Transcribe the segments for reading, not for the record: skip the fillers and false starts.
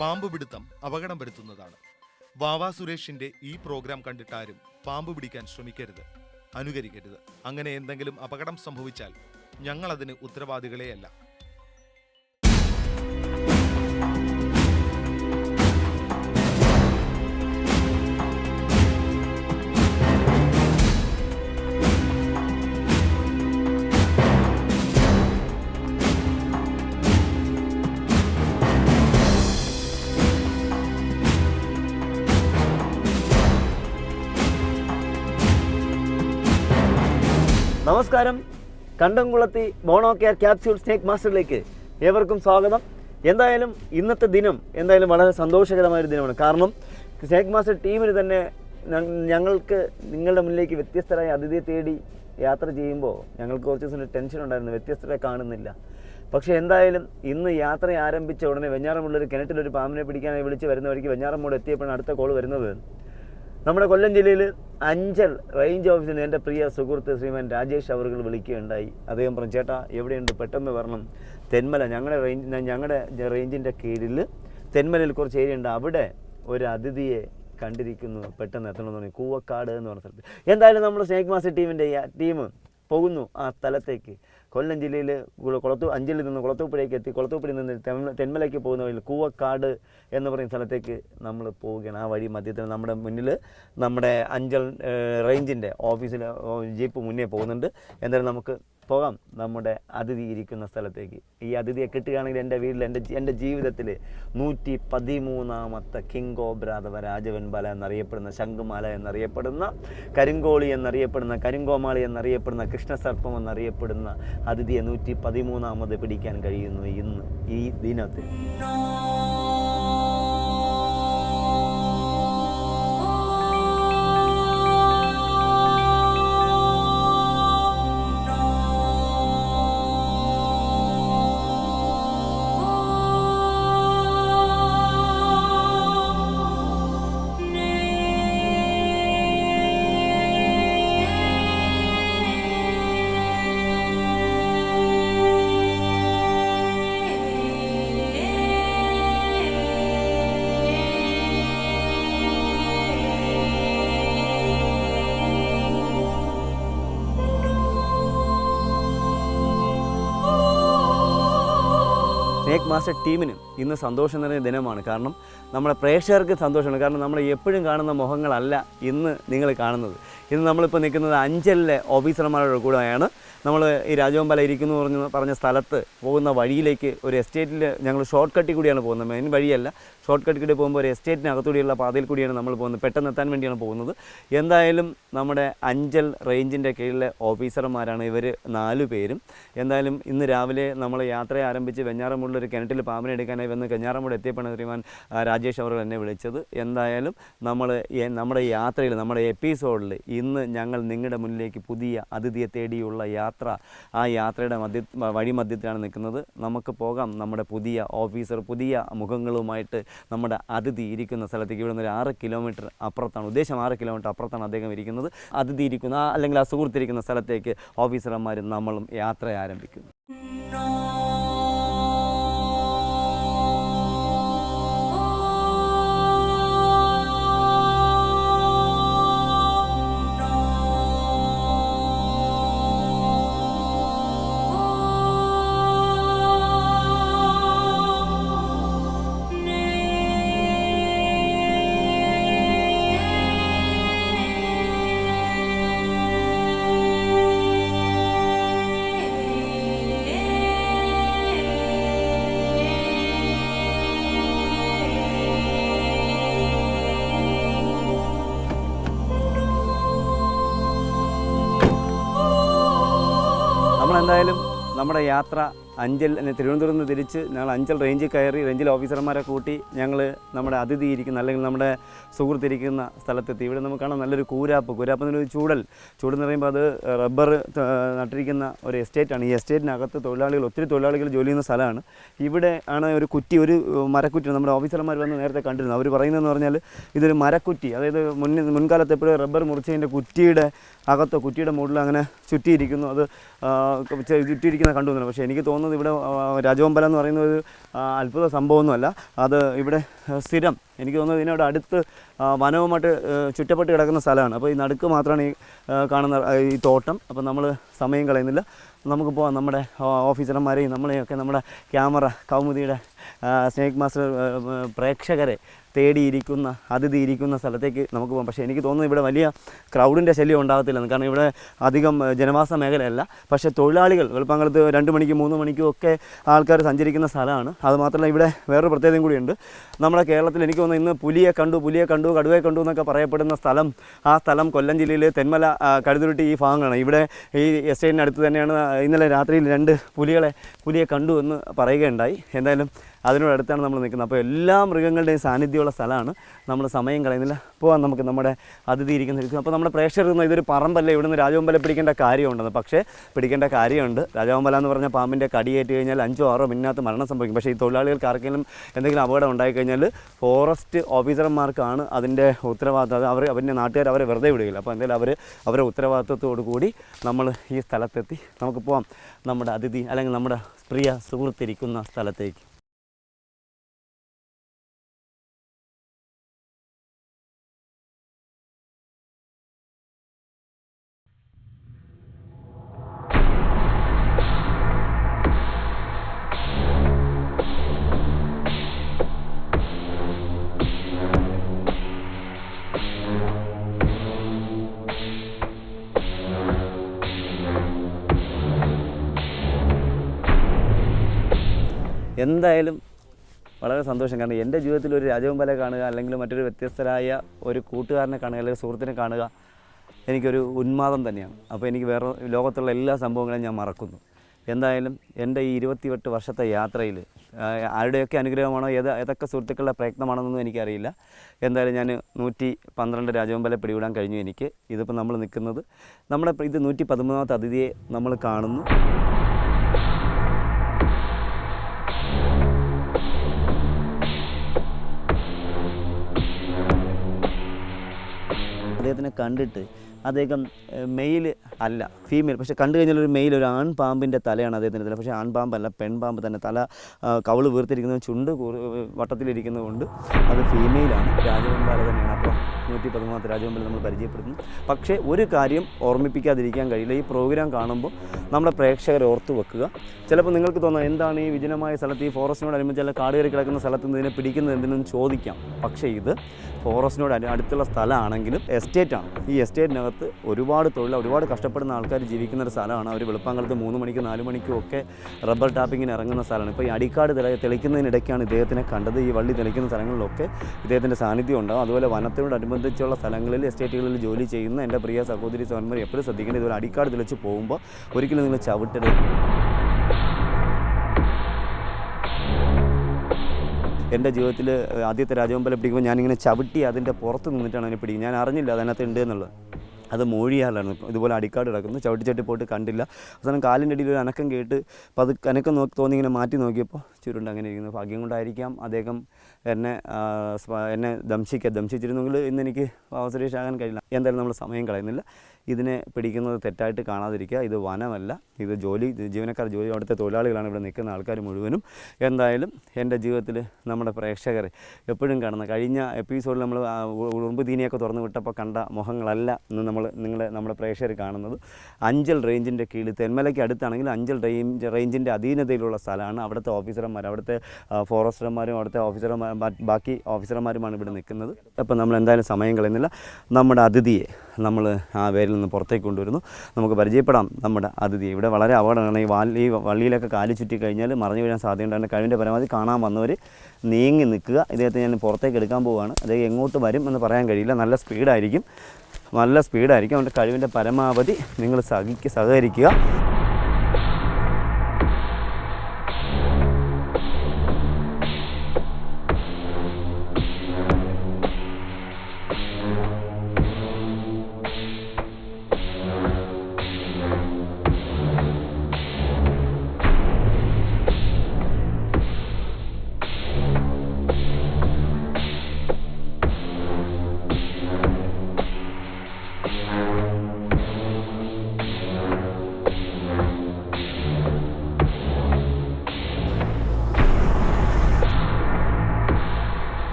പാമ്പ് പിടുത്തം അപകടം വരുത്തുന്നതാണ്. വാവാ സുരേഷിന്റെ ഈ പ്രോഗ്രാം കണ്ടിട്ടാരും പാമ്പ് പിടിക്കാൻ ശ്രമിക്കരുത്, അനുകരിക്കരുത്. അങ്ങനെ എന്തെങ്കിലും അപകടം സംഭവിച്ചാൽ ഞങ്ങളതിന് ഉത്തരവാദികളെയല്ല. നമസ്കാരം, കണ്ടംകുളത്തി മോണോ കെയർ ക്യാപ്സ്യൂൾ സ്നേക്ക് മാസ്റ്ററിലേക്ക് ഏവർക്കും സ്വാഗതം. എന്തായാലും ഇന്നത്തെ ദിനം വളരെ സന്തോഷകരമായൊരു ദിനമാണ്. കാരണം സ്നേക്ക് മാസ്റ്റർ ടീമിന് തന്നെ ഞങ്ങൾക്ക് നിങ്ങളുടെ മുന്നിലേക്ക് വ്യത്യസ്തരായ അതിഥിയെ തേടി യാത്ര ചെയ്യുമ്പോൾ ഞങ്ങൾക്ക് കുറച്ച് ദിവസം ടെൻഷൻ ഉണ്ടായിരുന്നു, വ്യത്യസ്തരെ കാണുന്നില്ല. പക്ഷേ എന്തായാലും ഇന്ന് യാത്ര ആരംഭിച്ച ഉടനെ വെഞ്ഞാറമൂടൊരു കിണറ്റിലൊരു പാമ്പിനെ പിടിക്കാനായി വിളിച്ച് വരുന്ന വഴിക്ക് വെഞ്ഞാറമൂട് എത്തിയപ്പോഴാണ് അടുത്ത കോൾ വരുന്നത്. നമ്മുടെ കൊല്ലം ജില്ലയിൽ അഞ്ചൽ റേഞ്ച് ഓഫീസിൽ നിന്ന് എൻ്റെ പ്രിയ സുഹൃത്ത് ശ്രീമാൻ രാജേഷ് അവറുകൾ വിളിക്കുകയുണ്ടായി. അദ്ദേഹം പറഞ്ഞു, ചേട്ടാ എവിടെയുണ്ട്, പെട്ടെന്ന് വരണം. തെന്മല, ഞങ്ങളുടെ റേഞ്ചിൻ്റെ കീഴിൽ തെന്മലയിൽ കുറച്ച് ഏരിയ ഉണ്ട്, അവിടെ ഒരു അതിഥിയെ കണ്ടിരിക്കുന്നു, പെട്ടെന്ന് എത്തണമെന്ന് പറഞ്ഞു. കൂവക്കാട് എന്ന് പറഞ്ഞ സ്ഥലത്ത്. എന്തായാലും നമ്മൾ സ്നേക്ക് മാസ്റ്റർ ടീം പോകുന്നു ആ സ്ഥലത്തേക്ക്. കൊല്ലം ജില്ലയിൽ അഞ്ചലിൽ നിന്ന് കുളത്തൂപ്പുഴയ്ക്ക് എത്തി, കുളത്തൂപ്പുഴയിൽ നിന്ന് തെന്മലയ്ക്ക് പോകുന്ന വഴിയിൽ കൂവക്കാട് എന്ന് പറയുന്ന സ്ഥലത്തേക്ക് നമ്മൾ പോവുകയാണ്. ആ വഴി മധ്യത്തിൽ നമ്മുടെ മുന്നിൽ നമ്മുടെ അഞ്ചൽ റേഞ്ചിൻ്റെ ഓഫീസിൽ ജീപ്പ് മുന്നേ പോകുന്നുണ്ട്. എന്തായാലും നമുക്ക് പോകാം നമ്മുടെ അതിഥി ഇരിക്കുന്ന സ്ഥലത്തേക്ക്. ഈ അതിഥിയെ കിട്ടുകയാണെങ്കിൽ എൻ്റെ വീട്ടിൽ എൻ്റെ ജീവിതത്തിൽ 113ാമത്തെ കിങ് കോബ്ര അഥവാ രാജവെൺപാല എന്നറിയപ്പെടുന്ന, ശംഖുമാല എന്നറിയപ്പെടുന്ന, കരിങ്കോളി എന്നറിയപ്പെടുന്ന, കരിങ്കോമാളി എന്നറിയപ്പെടുന്ന, കൃഷ്ണസർപ്പം എന്നറിയപ്പെടുന്ന അതിഥിയെ 113ാമത് പിടിക്കാൻ കഴിയുന്നു ഇന്ന് ഈ ദിനത്തിൽ. സ്നേക്ക് മാസ്റ്റർ ടീമിന് ഇന്ന് സന്തോഷം നിറഞ്ഞ ദിനമാണ്. കാരണം നമ്മുടെ പ്രേക്ഷകർക്ക് സന്തോഷമാണ്. കാരണം നമ്മൾ എപ്പോഴും കാണുന്ന മുഖങ്ങളല്ല ഇന്ന് നിങ്ങൾ കാണുന്നത്. ഇന്ന് നമ്മളിപ്പോൾ നിൽക്കുന്നത് അഞ്ചലിലെ ഓഫീസർമാരുടെ കൂടെയാണ്. നമ്മൾ ഈ രാജവെമ്പാല ഇരിക്കുന്നു പറഞ്ഞ സ്ഥലത്ത് പോകുന്ന വഴിയിലേക്ക് ഒരു എസ്റ്റേറ്റിൽ ഞങ്ങൾ ഷോർട്ട് കട്ടിൽ കൂടിയാണ് പോകുന്നത്. മെയിൻ വഴിയല്ല, ഷോർട്ട് കട്ടിൽ കൂടി പോകുമ്പോൾ ഒരു എസ്റ്റേറ്റിനകത്തുകൂടിയുള്ള പാതയിൽ കൂടിയാണ് നമ്മൾ പോകുന്നത്. പെട്ടെന്ന് എത്താൻ വേണ്ടിയാണ് പോകുന്നത്. എന്തായാലും നമ്മുടെ അഞ്ചൽ റേഞ്ചിൻ്റെ കീഴിലെ ഓഫീസർമാരാണ് ഇവർ 4 പേരും. എന്തായാലും ഇന്ന് രാവിലെ നമ്മൾ യാത്ര ആരംഭിച്ച് വെഞ്ഞാറമൂടിലൊരു കിണറ്റിൽ പാമ്പിനെ എടുക്കാനായി വന്ന് വെഞ്ഞാറമൂട് എത്തിയപ്പോഴാണ് ശ്രീമാൻ രാജേഷ് അവർ എന്നെ വിളിച്ചത്. എന്തായാലും നമ്മുടെ യാത്രയിൽ, നമ്മുടെ എപ്പിസോഡിൽ ഇന്ന് ഞങ്ങൾ നിങ്ങളുടെ മുന്നിലേക്ക് പുതിയ അതിഥിയെ തേടിയുള്ള യാത്ര, ആ യാത്രയുടെ വഴിമധ്യത്തിലാണ് നിൽക്കുന്നത്. നമുക്ക് പോകാം നമ്മുടെ പുതിയ ഓഫീസർ, പുതിയ മുഖങ്ങളുമായിട്ട് നമ്മുടെ അതിഥി ഇരിക്കുന്ന സ്ഥലത്തേക്ക്. ഇവിടെ നിന്ന് ഒരു 6 കിലോമീറ്റർ അപ്പുറത്താണ്, ഉദ്ദേശം 6 കിലോമീറ്റർ അപ്പുറത്താണ് അദ്ദേഹം ഇരിക്കുന്നത്. അതിഥി ഇരിക്കുന്ന അല്ലെങ്കിൽ ആ സുഹൃത്തിരിക്കുന്ന സ്ഥലത്തേക്ക് ഓഫീസർമാരും നമ്മളും യാത്ര ആരംഭിക്കുന്നു. നമ്മളെന്തായാലും നമ്മുടെ യാത്ര തിരുവനന്തപുരത്ത് നിന്ന് തിരിച്ച് ഞങ്ങൾ അഞ്ചൽ റേഞ്ചിൽ കയറി റേഞ്ചിൽ ഓഫീസർമാരെ കൂട്ടി ഞങ്ങൾ നമ്മുടെ അതിഥി ഇരിക്കുന്ന അല്ലെങ്കിൽ നമ്മുടെ സുഹൃത്തിരിക്കുന്ന സ്ഥലത്തെത്തി. ഇവിടെ നമുക്ക് കാണാം നല്ലൊരു കൂരാപ്പ് ചൂടെന്ന് പറയുമ്പോൾ അത് റബ്ബർ നട്ടിരിക്കുന്ന ഒരു എസ്റ്റേറ്റാണ്. ഈ എസ്റ്റേറ്റിനകത്ത് ഒത്തിരി തൊഴിലാളികൾ ജോലി ചെയ്യുന്ന സ്ഥലമാണ്. ഇവിടെ ആണ് ഒരു മരക്കുറ്റി നമ്മുടെ ഓഫീസർമാർ വന്ന് നേരത്തെ കണ്ടിരുന്നു. അവർ പറയുന്നതെന്ന് പറഞ്ഞാൽ ഇതൊരു മരക്കുറ്റി, അതായത് മുൻകാലത്ത് എപ്പോഴും റബ്ബർ മുറിച്ചതിൻ്റെ കുറ്റിയുടെ മുകളിൽ അങ്ങനെ ചുറ്റിയിരിക്കുന്നു. അത് ചുറ്റിയിരിക്കുന്ന കണ്ടുവന്നില്ല. പക്ഷേ എനിക്ക് തോന്നുന്നത് തോന്നുന്നത് ഇവിടെ രാജവമ്പലം എന്ന് പറയുന്നത് ഒരു അത്ഭുത സംഭവമൊന്നുമല്ല. അത് ഇവിടെ സ്ഥിരം എനിക്ക് തോന്നുന്നത് ഇതിനോട് അടുത്ത് വനവുമായിട്ട് ചുറ്റപ്പെട്ട് കിടക്കുന്ന സ്ഥലമാണ്. അപ്പോൾ ഈ നടുക്ക് മാത്രമാണ് ഈ കാണുന്ന ഈ തോട്ടം. അപ്പോൾ നമ്മൾ സമയം കളയുന്നില്ല, നമുക്ക് പോകാം. നമ്മുടെ ഓഫീസർമാരെയും നമ്മളെയൊക്കെ നമ്മുടെ ക്യാമറ കൗമുദിയുടെ സ്നേക് മാസ്റ്റർ പ്രേക്ഷകരെ തേടിയിരിക്കുന്ന അതിഥി ഇരിക്കുന്ന സ്ഥലത്തേക്ക് നമുക്ക് പോകാം. പക്ഷേ എനിക്ക് തോന്നുന്നു ഇവിടെ വലിയ ക്രൗഡിൻ്റെ ശല്യം ഉണ്ടാകത്തില്ലെന്ന്. കാരണം ഇവിടെ അധികം ജനവാസ മേഖലയല്ല. പക്ഷേ തൊഴിലാളികൾ വെളുപ്പാങ്കാലത്ത് 2 മണിക്കും 3 മണിക്കും ഒക്കെ ആൾക്കാർ സഞ്ചരിക്കുന്ന സ്ഥലമാണ്. അതുമാത്രമല്ല ഇവിടെ വേറൊരു പ്രത്യേകതയും കൂടിയുണ്ട്. നമ്മുടെ കേരളത്തിൽ എനിക്ക് തോന്നുന്നു ഇന്ന് പുലിയെ കണ്ടു കടുവയെ കണ്ടു എന്നൊക്കെ പറയപ്പെടുന്ന സ്ഥലം, ആ സ്ഥലം കൊല്ലം ജില്ലയിൽ തെന്മല കടുതുരുട്ടി ഈ ഭാഗമാണ്. ഇവിടെ ഈ എസ്റ്റേറ്റിന് അടുത്ത് തന്നെയാണ് ഇന്നലെ രാത്രിയിൽ 2 പുലിയെ കണ്ടു എന്ന് പറയുകയുണ്ടായി. എന്തായാലും അതിനോടടുത്താണ് നമ്മൾ നിൽക്കുന്നത്. അപ്പോൾ എല്ലാ മൃഗങ്ങളുടെയും സാന്നിധ്യമുള്ള സ്ഥലമാണ്. നമ്മൾ സമയം കളയുന്നില്ല, പോകാൻ നമുക്ക് നമ്മുടെ അതിഥി ഇരിക്കുന്ന. അപ്പോൾ നമ്മുടെ പ്രേക്ഷകർ ഇതൊരു പറമ്പല്ല, ഇവിടുന്ന് രാജവമ്പലം പിടിക്കേണ്ട കാര്യമുണ്ടെന്ന്. പക്ഷേ പിടിക്കേണ്ട കാര്യമുണ്ട്. രാജവമ്പലം എന്ന് പറഞ്ഞാൽ പാമ്പിൻ്റെ കടിയേറ്റ് കഴിഞ്ഞാൽ 5 or 6 മിനിറ്റിനകത്ത് മരണം സംഭവിക്കും. പക്ഷേ ഈ തൊഴിലാളികൾക്ക് ആർക്കെങ്കിലും എന്തെങ്കിലും അപകടം ഉണ്ടായിക്കഴിഞ്ഞാൽ ഫോറസ്റ്റ് ഓഫീസർമാർക്കാണ് അതിൻ്റെ ഉത്തരവാദിത്തം. അവരുടെ നാട്ടുകാർ അവരെ വെറുതെ വിടുകയില്ല. അപ്പോൾ എന്തായാലും അവരെ ഉത്തരവാദിത്തത്തോടു കൂടി നമ്മൾ ഈ സ്ഥലത്തെത്തി. നമുക്ക് പോകാം നമ്മുടെ അതിഥി അല്ലെങ്കിൽ നമ്മുടെ പ്രിയ സുഹൃത്തിരിക്കുന്ന സ്ഥലത്തേക്ക്. എന്തായാലും വളരെ സന്തോഷം. കാരണം എൻ്റെ ജീവിതത്തിൽ ഒരു രാജവമ്പലം കാണുക അല്ലെങ്കിൽ മറ്റൊരു വ്യത്യസ്തരായ ഒരു കൂട്ടുകാരനെ കാണുക അല്ലെങ്കിൽ സുഹൃത്തിനെ കാണുക എനിക്കൊരു ഉന്മാദം തന്നെയാണ്. അപ്പോൾ എനിക്ക് വേറെ ലോകത്തുള്ള എല്ലാ സംഭവങ്ങളും ഞാൻ മറക്കുന്നു. എന്തായാലും എൻ്റെ ഈ 28 വർഷത്തെ യാത്രയിൽ ആരുടെയൊക്കെ അനുഗ്രഹമാണോ ഏതൊക്കെ സുഹൃത്തുക്കളുടെ പ്രയത്നമാണെന്നൊന്നും എനിക്കറിയില്ല. എന്തായാലും ഞാൻ 112 രാജവമ്പലം പിടികൂടാൻ കഴിഞ്ഞു എനിക്ക്. ഇതിപ്പോൾ നമ്മൾ നിൽക്കുന്നത് ഇത് 113ാമത്തെ അതിഥിയെ നമ്മൾ കാണുന്നു. അദ്ദേഹത്തിനെ കണ്ടിട്ട് അദ്ദേഹം മെയിൽ അല്ല, ഫീമെയിൽ. പക്ഷേ കണ്ടു കഴിഞ്ഞാൽ ഒരു മെയിൽ, ഒരു ആൺപാമ്പിൻ്റെ തലയാണ് അദ്ദേഹത്തിൻ്റെ തല. പക്ഷേ ആൺപാമ്പല്ല, പെൺപാമ്പ് തന്നെ. തല കവിള് വീർത്തിരിക്കുന്നത്, ചുണ്ട് വട്ടത്തിലിരിക്കുന്നത് കൊണ്ട് അത് ഫീമെയിലാണ്. രാജവെമ്പാല തന്നെയാണ്. അപ്പോൾ 113ാമത്തെ രാജവെമ്പാല നമ്മൾ പരിചയപ്പെടുന്നു. പക്ഷേ ഒരു കാര്യം ഓർമ്മിപ്പിക്കാതിരിക്കാൻ കഴിയില്ല. ഈ പ്രോഗ്രാം കാണുമ്പോൾ നമ്മുടെ പ്രേക്ഷകരെ ഓർത്തു വെക്കുക. ചിലപ്പോൾ നിങ്ങൾക്ക് തോന്നാം എന്താണ് ഈ വിജനമായ സ്ഥലത്ത്, ഈ ഫോറസ്റ്റിനോടനുബന്ധിച്ച് കാട് കയറി കിടക്കുന്ന സ്ഥലത്ത് ഇതിനെ പിടിക്കുന്നത് എന്തിനെന്ന് ചോദിക്കാം. പക്ഷേ ഇത് ഫോറസ്റ്റിനോട് അടുത്തുള്ള സ്ഥലമാണെങ്കിലും എസ്റ്റേറ്റാണ്. ഈ എസ്റ്റേറ്റിനകത്ത് ഒരുപാട് ഒരുപാട് കഷ്ടപ്പെടുന്ന ആൾക്കാർ ജീവിക്കുന്ന ഒരു സ്ഥലമാണ്. അവർ വെളുപ്പാങ്കാലത്ത് 3 മണിക്കും 4 മണിക്കും ഒക്കെ റബ്ബർ ടാപ്പിങ്ങിന് ഇറങ്ങുന്ന സ്ഥലമാണ്. ഇപ്പോൾ ഈ അടിക്കാട് തെളിക്കുന്നതിനിടയ്ക്കാണ് ഇദ്ദേഹത്തിനെ കണ്ടത്. ഈ വള്ളി തെളിക്കുന്ന സ്ഥലങ്ങളിലൊക്കെ ഇദ്ദേഹത്തിൻ്റെ സാന്നിധ്യം ഉണ്ടാകും. അതുപോലെ വനത്തോടനുബന്ധിച്ചുള്ള സ്ഥലങ്ങളിൽ എസ്റ്റേറ്റുകളിൽ ജോലി ചെയ്യുന്ന എൻ്റെ പ്രിയ സഹോദരി സഹോദരന്മാർ എപ്പോഴും ശ്രദ്ധിക്കേണ്ടത്, ഇതുപോലെ അടിക്കാട് തെളിച്ച് പോകുമ്പോൾ ഒരിക്കലും നിങ്ങൾ ചവിട്ടരുത്. എൻ്റെ ജീവിതത്തിൽ ആദ്യത്തെ രാജവെമ്പലം പിടിക്കുമ്പോൾ ഞാനിങ്ങനെ ചവിട്ടി അതിൻ്റെ പുറത്ത് നിന്നിട്ടാണ് അതിനെ പിടിക്കുന്നത്. ഞാൻ അറിഞ്ഞില്ല അതിനകത്ത് ഉണ്ട് എന്നുള്ളത്. അത് മൂഴിയാലാണ്. ഇതുപോലെ അടിക്കാട് കിടക്കുന്നു. ചവിട്ടി പോയിട്ട് കണ്ടില്ല. അവസാനം കാലിൻ്റെ അടിയിൽ ഒരു അനക്കം കേട്ട് അനക്കം തോന്നി ഇങ്ങനെ മാറ്റി നോക്കിയപ്പോൾ ചുരുണ്ട് അങ്ങനെ ഇരിക്കുന്നു. ഭാഗ്യം കൊണ്ടായിരിക്കാം അദ്ദേഹം എന്നെ ദംശിച്ചിരുന്നെങ്കിൽ ഇന്ന് എനിക്ക് അവസരേഷാകാൻ കഴിയില്ല. എന്തായാലും നമ്മൾ സമയം കളയുന്നില്ല. ഇതിനെ പിടിക്കുന്നത് തെറ്റായിട്ട് കാണാതിരിക്കുക. ഇത് വനമല്ല, ഇത് ജീവനക്കാർ അവിടുത്തെ തൊഴിലാളികളാണ് ഇവിടെ നിൽക്കുന്ന ആൾക്കാർ മുഴുവനും. എന്തായാലും എൻ്റെ ജീവിതത്തിൽ നമ്മുടെ പ്രേക്ഷകരെ എപ്പോഴും കാണുന്ന കഴിഞ്ഞ എപ്പിസോഡിൽ നമ്മൾ ഉറുമ്പ് തീനിയൊക്കെ തുറന്നു വിട്ടപ്പോൾ കണ്ട മുഖങ്ങളല്ല ഇന്ന് നമ്മുടെ പ്രേക്ഷകർ കാണുന്നത്. അഞ്ചൽ റേഞ്ചിൻ്റെ കീഴിൽ തെന്മലയ്ക്ക് അടുത്താണെങ്കിൽ അഞ്ചൽ റേഞ്ചിൻ്റെ അധീനതയിലുള്ള സ്ഥലമാണ്. അവിടുത്തെ ഓഫീസർമാർ, അവിടുത്തെ ഫോറസ്റ്റർമാരും അവിടുത്തെ ബാക്കി ഓഫീസർമാരുമാണ് ഇവിടെ നിൽക്കുന്നത്. അപ്പം നമ്മൾ എന്തായാലും സമയം കളയുന്നില്ല. നമ്മുടെ അതിഥിയെ നമ്മൾ ആ വേരിൽ നിന്ന് പുറത്തേക്ക് കൊണ്ടുവരുന്നു. നമുക്ക് പരിചയപ്പെടാം നമ്മുടെ അതിഥിയെ. ഇവിടെ വളരെ അപകടമാണ്. ഈ വള്ളിയിലൊക്കെ കാലി ചുറ്റി കഴിഞ്ഞാൽ മറിഞ്ഞു വീഴാൻ സാധ്യതയുണ്ട്. അതിൻ്റെ കഴിവിൻ്റെ പരമാവധി കാണാൻ വന്നവർ നീങ്ങി നിൽക്കുക. ഇദ്ദേഹത്തെ ഞാൻ പുറത്തേക്ക് എടുക്കാൻ പോവുകയാണ്. അദ്ദേഹം എങ്ങോട്ട് വരും എന്ന് പറയാൻ കഴിയില്ല. നല്ല സ്പീഡായിരിക്കും. അവൻ്റെ കഴിവിൻ്റെ പരമാവധി നിങ്ങൾ സഹകരിക്കുക.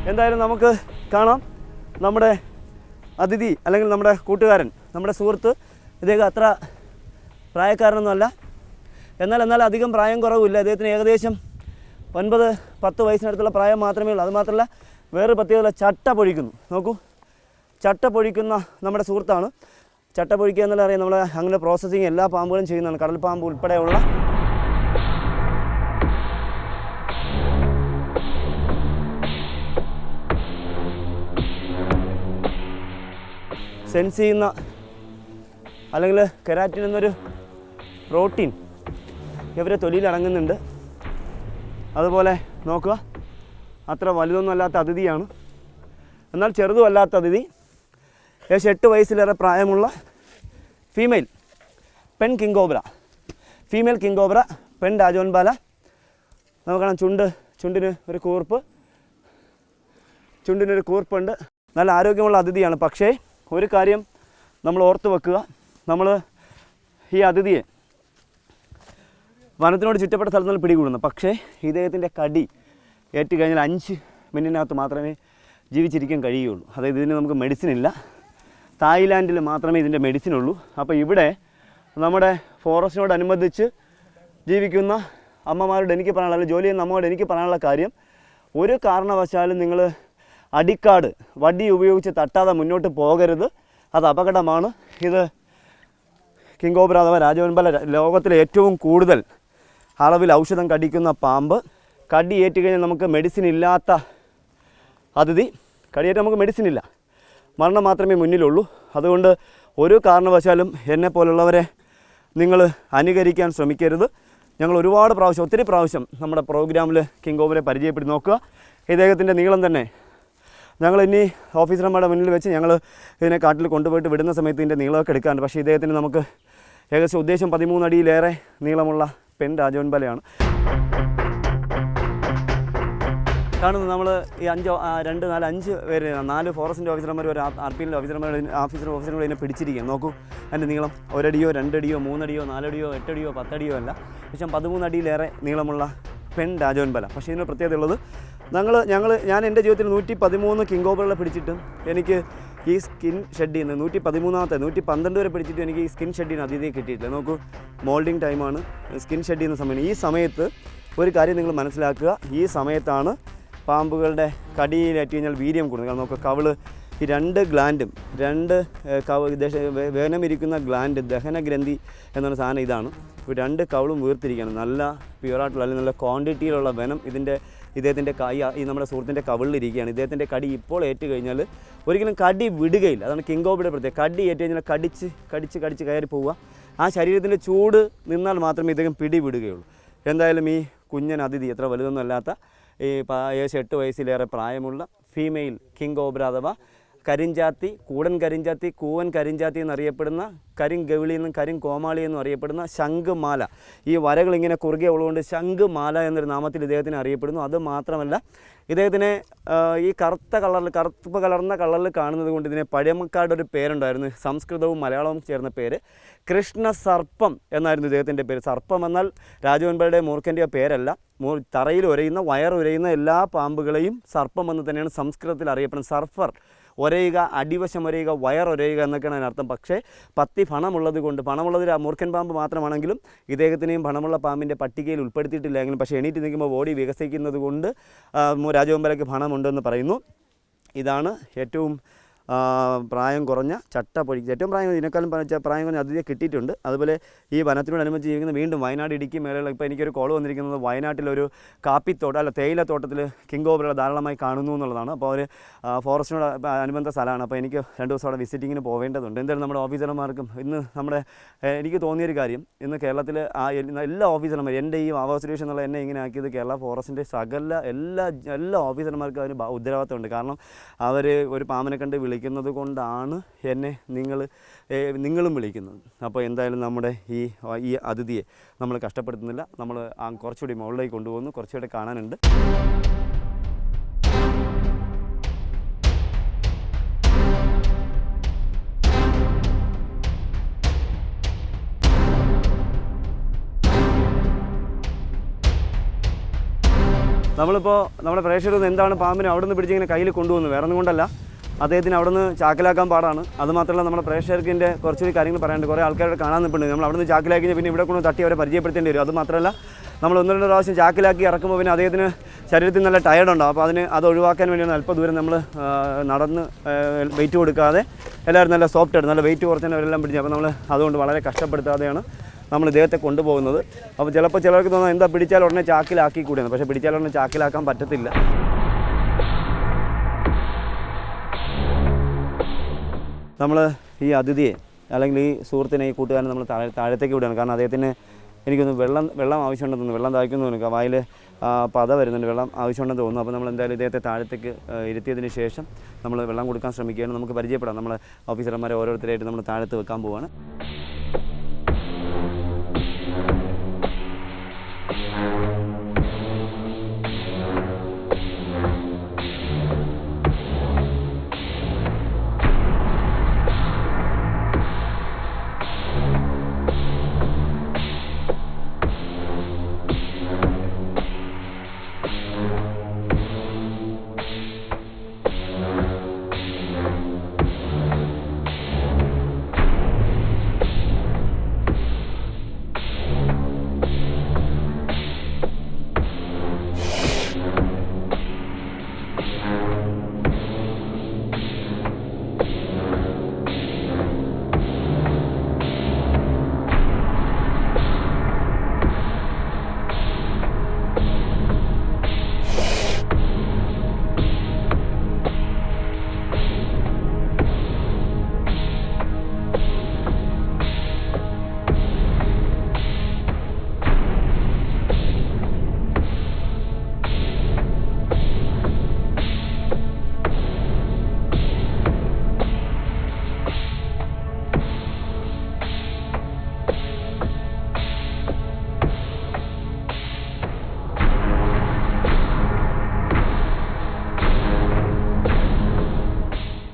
എന്തായാലും നമുക്ക് കാണാം നമ്മുടെ അതിഥി അല്ലെങ്കിൽ നമ്മുടെ കൂട്ടുകാരൻ, നമ്മുടെ സുഹൃത്ത്. ഇദ്ദേഹം അത്ര പ്രായക്കാരനൊന്നുമല്ല, എന്നാൽ അധികം പ്രായം കുറവില്ല. അദ്ദേഹത്തിന് ഏകദേശം 9-10 വയസ്സിനടുത്തുള്ള പ്രായം മാത്രമേ ഉള്ളൂ. അതുമാത്രമല്ല വേറെ പ്രത്യേകത, ചട്ട പൊഴിക്കുന്നു. നോക്കൂ, ചട്ട പൊഴിക്കുന്ന നമ്മുടെ സുഹൃത്താണ്. ചട്ട പൊഴിക്കുക എന്നുള്ള അറിയാം, നമ്മൾ അങ്ങനെ പ്രോസസ്സിങ് എല്ലാ പാമ്പുകളും ചെയ്യുന്നതാണ്, കടൽ പാമ്പ് ഉൾപ്പെടെയുള്ള. സെൻസ് ചെയ്യുന്ന അല്ലെങ്കിൽ കെരാറ്റിൻ എന്നൊരു പ്രോട്ടീൻ ഇവരെ തൊലിയിൽ അടങ്ങുന്നുണ്ട്. അതുപോലെ നോക്കുക, അത്ര വലുതൊന്നും അല്ലാത്ത അതിഥിയാണ്, എന്നാൽ ചെറുതും അല്ലാത്ത അതിഥി. ഏകദേശം 8 വയസ്സിലേറെ പ്രായമുള്ള ഫീമെയിൽ പെൺ കിങ്കോബ്ര, ഫീമെയിൽ കിങ്കോബ്ര, പെൺ രാജവൻപാല. നമുക്ക് കാണാം ചുണ്ടിന് ഒരു കൂർപ്പുണ്ട്. നല്ല ആരോഗ്യമുള്ള അതിഥിയാണ്. പക്ഷേ ഒരു കാര്യം നമ്മൾ ഓർത്ത് വെക്കുക, നമ്മൾ ഈ അതിഥിയെ വനത്തിനോട് ചുറ്റപ്പെട്ട സ്ഥലത്ത് നിന്ന് പിടികൂടുന്നു. പക്ഷേ ഇദ്ദേഹത്തിൻ്റെ കടി ഏറ്റുകഴിഞ്ഞാൽ 5 മിനിറ്റിനകത്ത് മാത്രമേ ജീവിച്ചിരിക്കാൻ കഴിയുള്ളൂ. അതായത് ഇതിന് നമുക്ക് മെഡിസിൻ ഇല്ല. തായ്ലാൻഡിൽ മാത്രമേ ഇതിൻ്റെ മെഡിസിൻ ഉള്ളൂ. അപ്പോൾ ഇവിടെ നമ്മുടെ ഫോറസ്റ്റിനോടനുബന്ധിച്ച് ജീവിക്കുന്ന അമ്മമാരോട് എനിക്ക് പറയാനുള്ള, അല്ലെങ്കിൽ ജോലി ചെയ്യുന്ന അമ്മയോട് എനിക്ക് പറയാനുള്ള കാര്യം, ഒരു കാരണവശാലും നിങ്ങൾ അടിക്കാട് വടി ഉപയോഗിച്ച് തട്ടാതെ മുന്നോട്ട് പോകരുത്. അത് അപകടമാണ്. ഇത് കിങ്കോബ്ര അഥവാ രാജവൻപാല ലോകത്തിലെ ഏറ്റവും കൂടുതൽ അളവിൽ ഔഷധം കടിക്കുന്ന പാമ്പ്. കടി ഏറ്റുകഴിഞ്ഞാൽ നമുക്ക് മെഡിസിൻ ഇല്ലാത്ത അതിഥി. കടിയേറ്റ് നമുക്ക് മെഡിസിൻ ഇല്ല, മരണം മാത്രമേ മുന്നിലുള്ളൂ. അതുകൊണ്ട് ഒരു കാരണവശാലും എന്നെപ്പോലുള്ളവരെ നിങ്ങൾ അനുകരിക്കാൻ ശ്രമിക്കരുത്. ഞങ്ങൾ ഒരുപാട് പ്രാവശ്യം, ഒത്തിരി പ്രാവശ്യം നമ്മുടെ പ്രോഗ്രാമിൽ കിങ്കോബ്രയെ പരിചയപ്പെടുത്തി നോക്കുക. ഇദ്ദേഹത്തിൻ്റെ നീളം തന്നെ ഞങ്ങൾ ഇനി ഓഫീസർമാരുടെ മുന്നിൽ വെച്ച് ഞങ്ങൾ ഇതിനെ കാട്ടിൽ കൊണ്ടുപോയിട്ട് വിടുന്ന സമയത്ത് ഇതിൻ്റെ നീളമൊക്കെ എടുക്കാറുണ്ട്. പക്ഷേ ഇദ്ദേഹത്തിന് നമുക്ക് ഏകദേശം ഉദ്ദേശം 13 അടിയിലേറെ നീളമുള്ള പെൺ രാജവൻപാലയാണ് കാണുന്നത്. നമ്മൾ ഈ 5 പേര്, 4 ഫോറസ്റ്റിൻ്റെ ഓഫീസർമാർ, ഒരു RPL ഓഫീസർമാർ ഇതിനെ പിടിച്ചിരിക്കുക. നോക്കൂ, അതിൻ്റെ നീളം 1 അടിയോ 2 അടിയോ 3 അടിയോ 4 അടിയോ 8 അടിയോ 10 അടിയോ അല്ല, പക്ഷേ 13 അടിയിലേറെ നീളമുള്ള പെൺ രാജവൻപാല. പക്ഷേ ഇതിന് പ്രത്യേകത ഉള്ളത്, ഞാൻ എൻ്റെ ജീവിതത്തിൽ 113 കിങ്കോബ്രകളെ പിടിച്ചിട്ടും എനിക്ക് ഈ സ്കിൻ ഷെഡ് ചെയ്യുന്നത് 112 വരെ പിടിച്ചിട്ടും എനിക്ക് ഈ സ്കിൻ ഷെഡ് ചെയ്യുന്ന അതിഥിയെ കിട്ടിയിട്ടില്ല. നോക്കൂ, മോൾഡിങ് ടൈമാണ്, സ്കിൻ ഷെഡ് ചെയ്യുന്ന സമയമാണ്. ഈ സമയത്ത് ഒരു കാര്യം നിങ്ങൾ മനസ്സിലാക്കുക, ഈ സമയത്താണ് പാമ്പുകളുടെ കടിയിലേറ്റ് കഴിഞ്ഞാൽ വീര്യം കൂടുന്നത്. കാരണം നോക്കുക, കവിള്, ഈ 2 ഗ്ലാൻഡും 2 വേനമിരിക്കുന്ന ഗ്ലാൻഡ്, ദഹനഗ്രന്ഥി എന്നൊരു സാധനം ഇതാണ്. ഇപ്പോൾ 2 കവിളും വീർത്തിരിക്കുകയാണ്. നല്ല പ്യുവറായിട്ടുള്ള അല്ലെങ്കിൽ നല്ല ക്വാണ്ടിറ്റിയിലുള്ള വെനം ഇദ്ദേഹത്തിൻ്റെ ഈ നമ്മുടെ സുഹൃത്തിൻ്റെ കവിളിലിരിക്കുകയാണ്. ഇദ്ദേഹത്തിൻ്റെ കടി ഇപ്പോൾ ഏറ്റു കഴിഞ്ഞാൽ ഒരിക്കലും കടി വിടുകയില്ല. അതാണ് കിങ്കോബ്രയുടെ പ്രത്യേകത. കടി ഏറ്റു കഴിഞ്ഞാൽ കടിച്ച് കയറി പോവുക. ആ ശരീരത്തിൻ്റെ ചൂട് നിന്നാൽ മാത്രമേ ഇദ്ദേഹം പിടി വിടുകയുള്ളൂ. എന്തായാലും ഈ കുഞ്ഞൻ അതിഥി, എത്ര വലുതൊന്നും അല്ലാത്ത ഈ ഏകദേശം 8 വയസ്സിലേറെ പ്രായമുള്ള ഫീമെയിൽ കിങ്കോബ്ര അഥവാ കരിഞ്ചാത്തി, കൂടൻ കരിഞ്ചാത്തി, കൂവൻ കരിഞ്ചാത്തി എന്നറിയപ്പെടുന്ന, കരിങ്കവിളി എന്നും കരിങ്കോമാളി എന്നും അറിയപ്പെടുന്ന ശംഖുമാല. ഈ വരകൾ ഇങ്ങനെ കുറുകെ ഉള്ളതുകൊണ്ട് ശംഖുമാല എന്നൊരു നാമത്തിൽ ഇദ്ദേഹത്തിന് അറിയപ്പെടുന്നു. അത് മാത്രമല്ല, ഇദ്ദേഹത്തിനെ ഈ കറുപ്പ് കലർന്ന കളറിൽ കാണുന്നത് കൊണ്ട് ഇതിനെ പഴമക്കാരുടെ ഒരു പേരുണ്ടായിരുന്നു, സംസ്കൃതവും മലയാളവും ചേർന്ന പേര്. കൃഷ്ണസർപ്പം എന്നായിരുന്നു ഇദ്ദേഹത്തിൻ്റെ പേര്. സർപ്പം എന്നാൽ രാജവൻപാലയുടെ മൂർഖൻ്റെയോ പേരല്ല. തറയിൽ ഉരയുന്ന, വയറുരയുന്ന എല്ലാ പാമ്പുകളെയും സർപ്പം എന്ന് തന്നെയാണ് സംസ്കൃതത്തിൽ അറിയപ്പെടുന്നത്. സർഫർ, ഒരയുക, അടിവശം ഒരയുക, വയറൊരയുക എന്നൊക്കെയാണ് അതിനർത്ഥം. പക്ഷേ പത്തി പണമുള്ളത് കൊണ്ട്, പണമുള്ളത് മൂർഖൻ പാമ്പ് മാത്രമാണെങ്കിലും ഇദ്ദേഹത്തിനെയും പണമുള്ള പാമ്പിൻ്റെ പട്ടികയിൽ ഉൾപ്പെടുത്തിയിട്ടില്ലെങ്കിലും, പക്ഷേ എണീറ്റ് നിൽക്കുമ്പോൾ ബോഡി വികസിക്കുന്നത് കൊണ്ട് രാജവൻപാലയ്ക്ക് പണമുണ്ടെന്ന് പറയുന്നു. ഇതാണ് ഏറ്റവും പ്രായം കുറഞ്ഞ ചട്ടപ്പൊഴി. ഏറ്റവും ഇതിനേക്കാളും പ്രായം കുറഞ്ഞ അതിഥിയെ കിട്ടിയിട്ടുണ്ട്. അതുപോലെ ഈ വനത്തിനോടനുബന്ധിച്ച് ജീവിക്കുന്ന വീണ്ടും വയനാട്, ഇടുക്കി മേഖലകളിൽ ഇപ്പോൾ എനിക്കൊരു കോൾ വന്നിരിക്കുന്നത് വയനാട്ടിലൊരു കാപ്പിത്തോട്ടം അല്ല തേയിലത്തോട്ടത്തിൽ കിങ്കോബ്രകളെ ധാരാളമായി കാണുന്നു എന്നുള്ളതാണ്. അപ്പോൾ അവർ ഫോറസ്റ്റിനോട് അനുബന്ധ സ്ഥലമാണ്. അപ്പോൾ എനിക്ക് 2 ദിവസം അവിടെ വിസിറ്റിങ്ങിന് പോവേണ്ടതുണ്ട്. എന്തായാലും നമ്മുടെ ഓഫീസർമാർക്കും ഇന്ന് എനിക്ക് തോന്നിയൊരു കാര്യം, ഇന്ന് കേരളത്തിൽ എല്ലാ ഓഫീസർമാരും, എൻ്റെ ഈ ആവാസ് സുരേഷ് എന്നുള്ള എന്നെ ഇങ്ങനെ ആക്കിയത് കേരള ഫോറസ്റ്റിൻ്റെ എല്ലാ ഓഫീസർമാർക്കും അതിന് ഉത്തരവാദിത്തമുണ്ട്. കാരണം അവർ ഒരു പാമ്പിനെ കണ്ട് വിളിക്കുന്നത് കൊണ്ടാണ് എന്നെ നിങ്ങളും വിളിക്കുന്നത്. അപ്പോൾ എന്തായാലും നമ്മുടെ ഈ അതിഥിയെ നമ്മൾ കഷ്ടപ്പെടുത്തുന്നില്ല. നമ്മൾ കുറച്ചുകൂടി മുകളിലേക്ക് കൊണ്ടുപോകുന്നു, കുറച്ചുകൂടി കാണാനുണ്ട്. നമ്മളിപ്പോൾ നമ്മുടെ പ്രേക്ഷകർ എന്താണ് പാമ്പിനെ അവിടെ നിന്ന് പിടിച്ചിങ്ങനെ കയ്യിൽ കൊണ്ടുപോകുന്നത്, വേറെ ഒന്നും കൊണ്ടല്ല, അദ്ദേഹത്തിന് അവിടെ നിന്ന് ചാക്കിലാക്കാൻ പാടാണ്. അതുമാത്രമല്ല നമ്മുടെ പ്രേക്ഷകർക്കിൻ്റെ കുറച്ചുകൂടി കാര്യങ്ങൾ പറയാനുണ്ട്. കുറേ ആൾക്കാരുടെ കാണാൻ നിൽപ്പുണ്ട്. നമ്മൾ അവിടെ നിന്ന് ചാക്കിലാക്കി കഴിഞ്ഞാൽ പിന്നെ ഇവിടെ കൊണ്ട് തട്ടി അവരെ പരിചയപ്പെടുത്തേണ്ടി വരും. അതുമാത്രമല്ല നമ്മൾ 1-2 പ്രാവശ്യം ചാക്കിലാക്കി ഇറക്കുമ്പോൾ പിന്നെ അദ്ദേഹത്തിന് ശരീരത്തിൽ നല്ല ടയർഡുണ്ടാവും. അപ്പോൾ അത് ഒഴിവാക്കാൻ വേണ്ടിയാണ് അല്പം ദൂരം നമ്മൾ നടന്ന് വെയിറ്റ് കൊടുക്കാതെ എല്ലാവരും നല്ല സോഫ്റ്റ് ആയിട്ട് നല്ല വെയിറ്റ് കുറച്ച് തന്നെ അവരെല്ലാം പിടിച്ചു. അപ്പോൾ നമ്മൾ അതുകൊണ്ട് വളരെ കഷ്ടപ്പെടുത്താതെയാണ് നമ്മൾ ഇദ്ദേഹത്തെ കൊണ്ടുപോകുന്നത്. അപ്പോൾ ചിലപ്പോൾ ചിലർക്ക് തോന്നുന്നത് എന്താ പിടിച്ചാൽ ഉടനെ ചാക്കിലാക്കി കൂടിയാണ്, പക്ഷേ പിടിച്ചാൽ ഉടനെ ചാക്കിലാക്കാൻ പറ്റത്തില്ല. നമ്മൾ ഈ അതിഥിയെ അല്ലെങ്കിൽ ഈ സുഹൃത്തിനെ ഈ കൂട്ടുകാരനെ നമ്മൾ താഴത്തേക്ക് വിടുകയാണ്. കാരണം അദ്ദേഹത്തിന് എനിക്കൊന്ന് വെള്ളം ആവശ്യമുണ്ടെന്ന് തോന്നുന്നു. വെള്ളം ദാഹിക്കുന്നു തോന്നുന്നു. വായിൽ പത വരുന്നുണ്ട്, വെള്ളം ആവശ്യമുണ്ടെന്ന് തോന്നുന്നു. അപ്പോൾ നമ്മൾ എന്തായാലും ഇദ്ദേഹത്തെ താഴത്തേക്ക് ഇരുത്തിയതിന് ശേഷം നമ്മൾ വെള്ളം കൊടുക്കാൻ ശ്രമിക്കുകയാണ്. നമുക്ക് പരിചയപ്പെടാം. നമ്മൾ ഓഫീസർമാരെ ഓരോരുത്തരായിട്ട് നമ്മൾ താഴത്ത് വെക്കാൻ പോവുകയാണ്.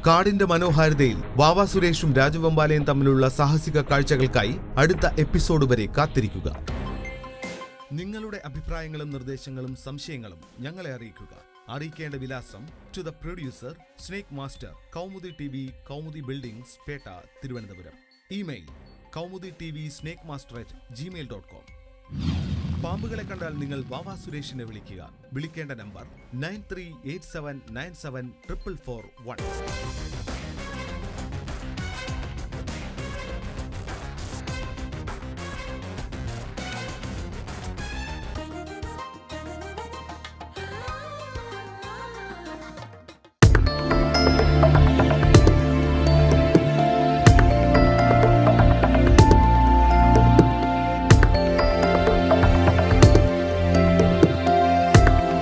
കാടിന്റെ മനോഹാരിതയിൽ വാവ സുരേഷും രാജു വെമ്പാലയും തമ്മിലുള്ള സാഹസിക കാഴ്ചകൾക്കായി അടുത്ത എപ്പിസോഡ് വരെ കാത്തിരിക്കുക. നിങ്ങളുടെ അഭിപ്രായങ്ങളും നിർദ്ദേശങ്ങളും സംശയങ്ങളും ഞങ്ങളെ അറിയിക്കുക. അറിയിക്കേണ്ട വിലാസം: to the producer, snake master, Kaumudi TV, Kaumudi buildings, Pettah, Thiruvananthapuram. Email: kaumuditvsnakemaster@gmail.com. പാമ്പുകളെ കണ്ടാൽ നിങ്ങൾ വാവ സുരേഷിനെ വിളിക്കുക. വിളിക്കേണ്ട നമ്പർ 9387974441.